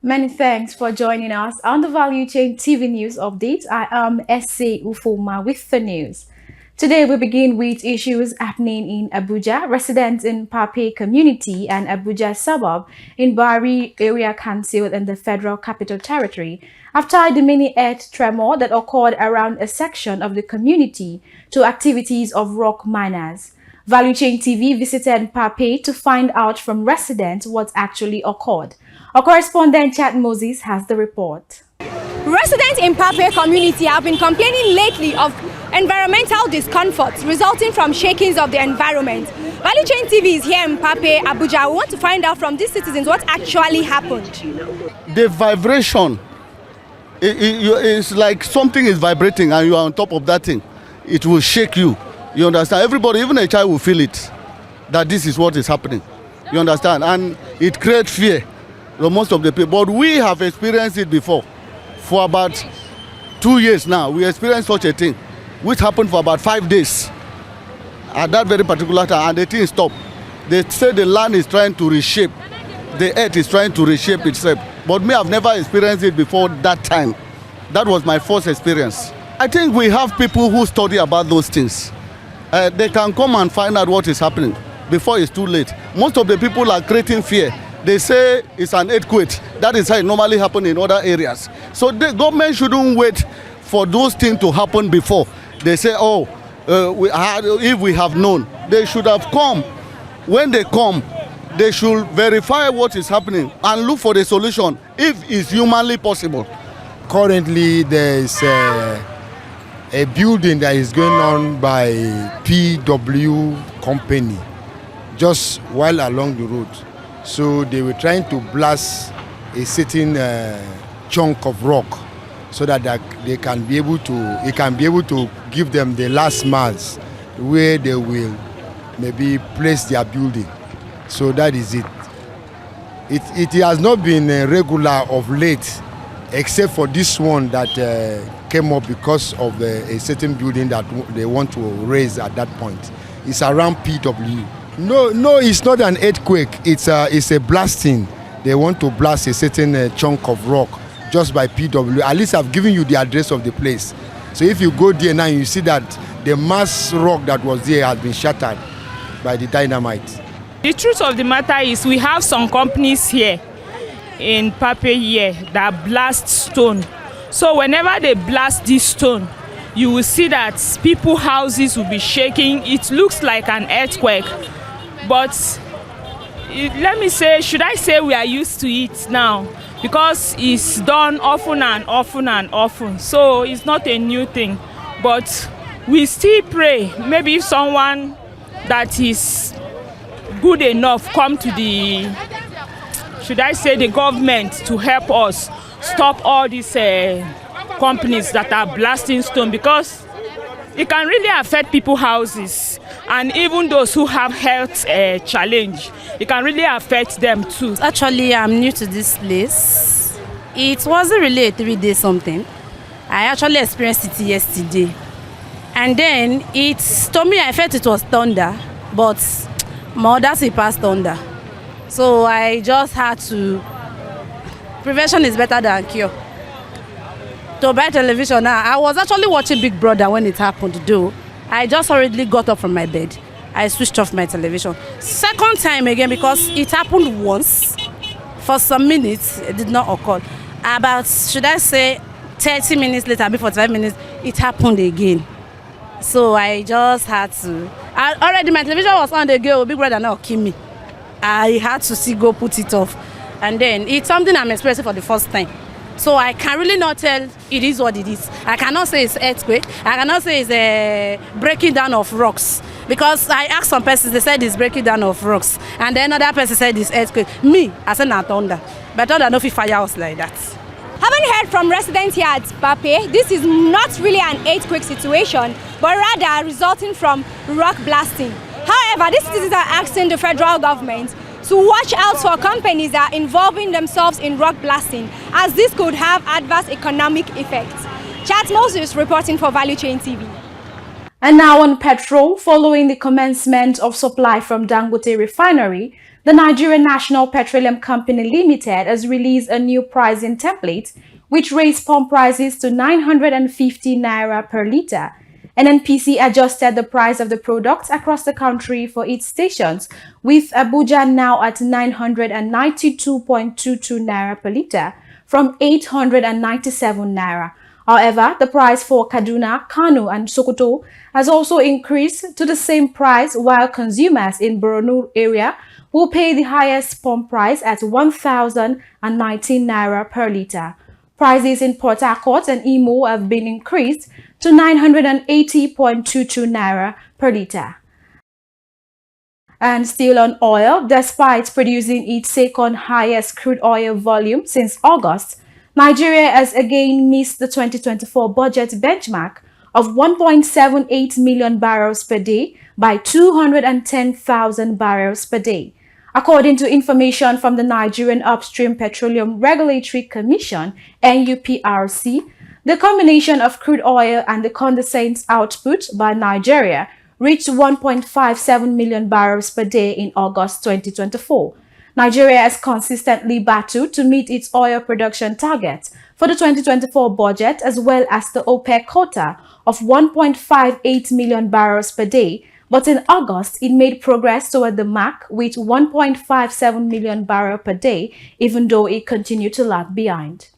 Many thanks for joining us on the Value Chain TV News Update. I am S.A. Ufoma with the news. Today we begin with issues happening in Abuja. Residents in Pape community and Abuja suburb in Bari Area Council in the Federal Capital Territory have tied the mini earth tremor that occurred around a section of the community to activities of rock miners. Value Chain TV visited Pape to find out from residents what actually occurred. Our correspondent Chad Moses has the report. Residents in Pape community have been complaining lately of environmental discomfort resulting from shakings of the environment. Value Chain TV is here in Pape, Abuja. We want to find out from these citizens what actually happened. The vibration is like something is vibrating and you are on top of that thing. It will shake you. You understand? Everybody, even a child will feel it, that this is what is happening. You understand? And it creates fear. Most of the people, but we have experienced it before. For about 2 years now, we experienced such a thing, which happened for about 5 days at that very particular time, and the thing stopped. They say the land is trying to reshape, the earth is trying to reshape itself. But me, I've never experienced it before that time. That was my first experience. I think we have people who study about those things. They can come and find out what is happening before it's too late. Most of the people are creating fear. They say it's an earthquake. That is how it normally happens in other areas. So the government shouldn't wait for those things to happen before. They say, if we have known, they should have come. When they come, they should verify what is happening and look for the solution if it's humanly possible. Currently, there is a building that is going on by PW company just while along the road. So they were trying to blast a certain chunk of rock so that they can be able to, it can be able to give them the last miles where they will maybe place their building. So that is it. It has not been regular of late, except for this one that came up because of a certain building that they want to raise at that point. It's around PW. No, it's not an earthquake. It's a blasting. They want to blast a certain chunk of rock just by PW. At least I've given you the address of the place. So if you go there now, you see that the mass rock that was there has been shattered by the dynamite. The truth of the matter is we have some companies here in Pape here that blast stone. So whenever they blast this stone, you will see that people's houses will be shaking. It looks like an earthquake. But let me say, should I say we are used to it now? Because it's done often and often and often. So it's not a new thing. But we still pray. Maybe if someone that is good enough come to the, should I say, the government to help us stop all these companies that are blasting stone, because it can really affect people's houses, and even those who have health challenge, it can really affect them too. Actually, I'm new to this place. It wasn't really a 3-day something. I actually experienced it yesterday, and then it told me I felt it was thunder, but more that's it past thunder. So I just had to. Prevention is better than cure. To buy television now, I was actually watching Big Brother when it happened though. I just already got up from my bed. I switched off my television. Second time again, because it happened once. For some minutes, it did not occur. About, should I say, 30 minutes later, maybe 45 minutes, it happened again. So I just had to. Already my television was on the go. Big Brother now kill me. I had to see go put it off. And then it's something I'm experiencing for the first time. So I can really not tell it is what it is. I cannot say it's earthquake. I cannot say it's a breaking down of rocks. Because I asked some persons, they said it's breaking down of rocks. And then another person said it's earthquake. Me, I said not thunder. But thunder no fit fire house like that. Haven't heard from residents here at Pape. This is not really an earthquake situation, but rather resulting from rock blasting. However, these citizens are asking the federal government to watch out for companies that are involving themselves in rock blasting, as this could have adverse economic effects. Chat Moses reporting for Value Chain TV. And now on petrol, following the commencement of supply from Dangote Refinery, the Nigerian National Petroleum Company Limited has released a new pricing template which raised pump prices to 950 naira per litre. NNPC adjusted the price of the product across the country for its stations, with Abuja now at 992.22 naira per litre from 897 naira. However, the price for Kaduna, Kano, and Sokoto has also increased to the same price, while consumers in Borno area will pay the highest pump price at 1,019 naira per litre. Prices in Port Harcourt and Imo have been increased to 980.22 naira per litre. And still on oil, despite producing its second highest crude oil volume since August, Nigeria has again missed the 2024 budget benchmark of 1.78 million barrels per day by 210,000 barrels per day. According to information from the Nigerian Upstream Petroleum Regulatory Commission, NUPRC, the combination of crude oil and the condensate output by Nigeria reached 1.57 million barrels per day in August 2024. Nigeria has consistently battled to meet its oil production target for the 2024 budget, as well as the OPEC quota of 1.58 million barrels per day, but in August, it made progress toward the mark with 1.57 million barrels per day, even though it continued to lag behind.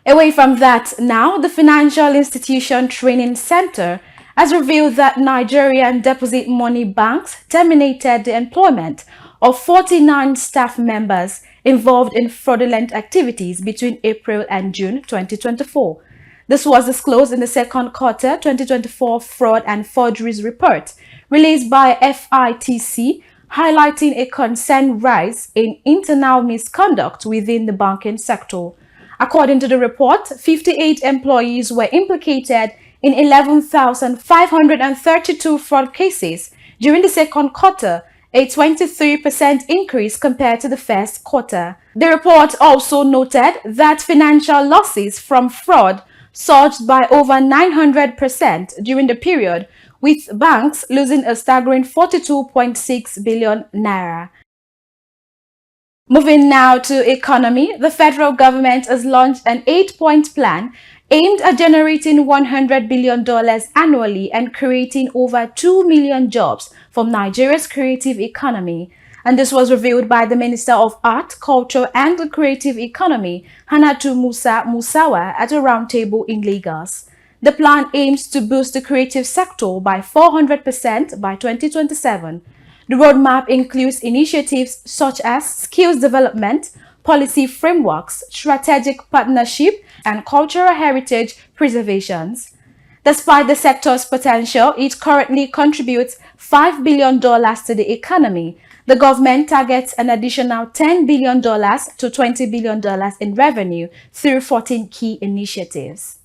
Away from that now, the Financial Institution Training Center has revealed that Nigerian deposit money banks terminated the employment of 49 staff members involved in fraudulent activities between April and June 2024. This was disclosed in the second quarter 2024 Fraud and Forgeries Report released by FITC, highlighting a concerned rise in internal misconduct within the banking sector. According to the report, 58 employees were implicated in 11,532 fraud cases during the second quarter, a 23% increase compared to the first quarter. The report also noted that financial losses from fraud surged by over 900% during the period, with banks losing a staggering 42.6 billion naira. Moving now to economy, the federal government has launched an 8-point plan aimed at generating $100 billion annually and creating over 2 million jobs from Nigeria's creative economy. And this was revealed by the Minister of Art, Culture and the Creative Economy, Hannatu Musawa, at a roundtable in Lagos. The plan aims to boost the creative sector by 400% by 2027. The roadmap includes initiatives such as skills development, policy frameworks, strategic partnership, and cultural heritage preservations. Despite the sector's potential, it currently contributes $5 billion to the economy. The government targets an additional $10 billion to $20 billion in revenue through 14 key initiatives.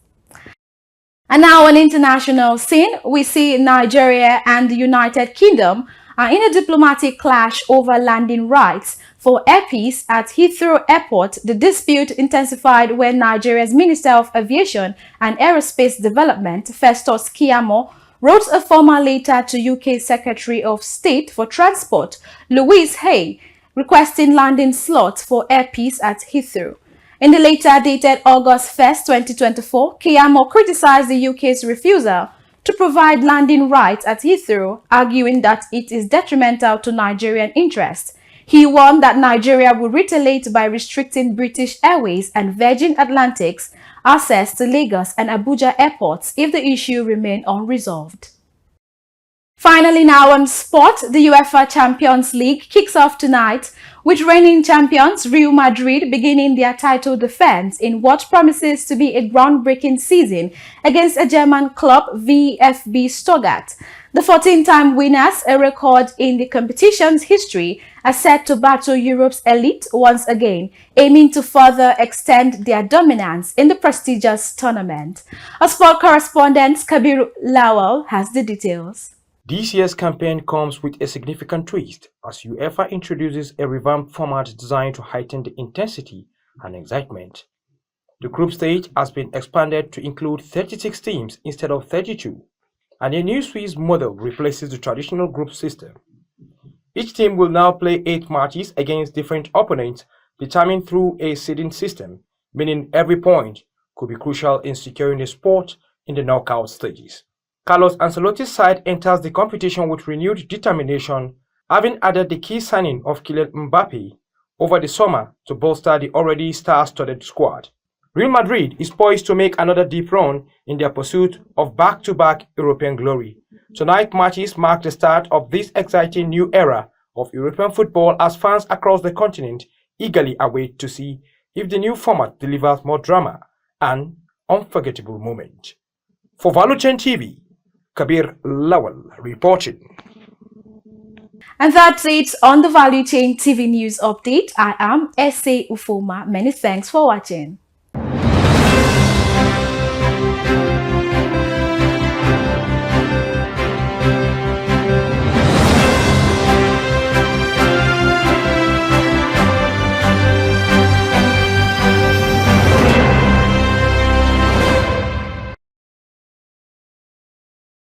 And now on international scene, we see Nigeria and the United Kingdom are in a diplomatic clash over landing rights for airpeace at Heathrow Airport. The dispute intensified when Nigeria's Minister of Aviation and Aerospace Development, Festus Keyamo, wrote a formal letter to UK Secretary of State for Transport, Louise Hay, requesting landing slots for airpeace at Heathrow. In the letter dated August 1st, 2024, Keyamo criticized the UK's refusal to provide landing rights at Heathrow, arguing that it is detrimental to Nigerian interests. He warned that Nigeria would retaliate by restricting British Airways and Virgin Atlantic's access to Lagos and Abuja airports if the issue remained unresolved. Finally, now on sport, the UEFA Champions League kicks off tonight, with reigning champions Real Madrid beginning their title defense in what promises to be a groundbreaking season against a German club, VfB Stuttgart. The 14-time winners, a record in the competition's history, are set to battle Europe's elite once again, aiming to further extend their dominance in the prestigious tournament. Our sport correspondent Kabir Lawal has the details. This year's campaign comes with a significant twist as UEFA introduces a revamped format designed to heighten the intensity and excitement. The group stage has been expanded to include 36 teams instead of 32. and a new Swiss model replaces the traditional group system. Each team will now play 8 matches against different opponents determined through a seeding system, meaning every point could be crucial in securing a spot in the knockout stages. Carlos Ancelotti's side enters the competition with renewed determination, having added the key signing of Kylian Mbappe over the summer to bolster the already star-studded squad. Real Madrid is poised to make another deep run in their pursuit of back-to-back European glory. Tonight's matches mark the start of this exciting new era of European football as fans across the continent eagerly await to see if the new format delivers more drama and unforgettable moments. For Valuchain TV, Kabir Lawal reporting. And that's it on the Value Chain TV News Update. I am S.A. Ufoma. Many thanks for watching.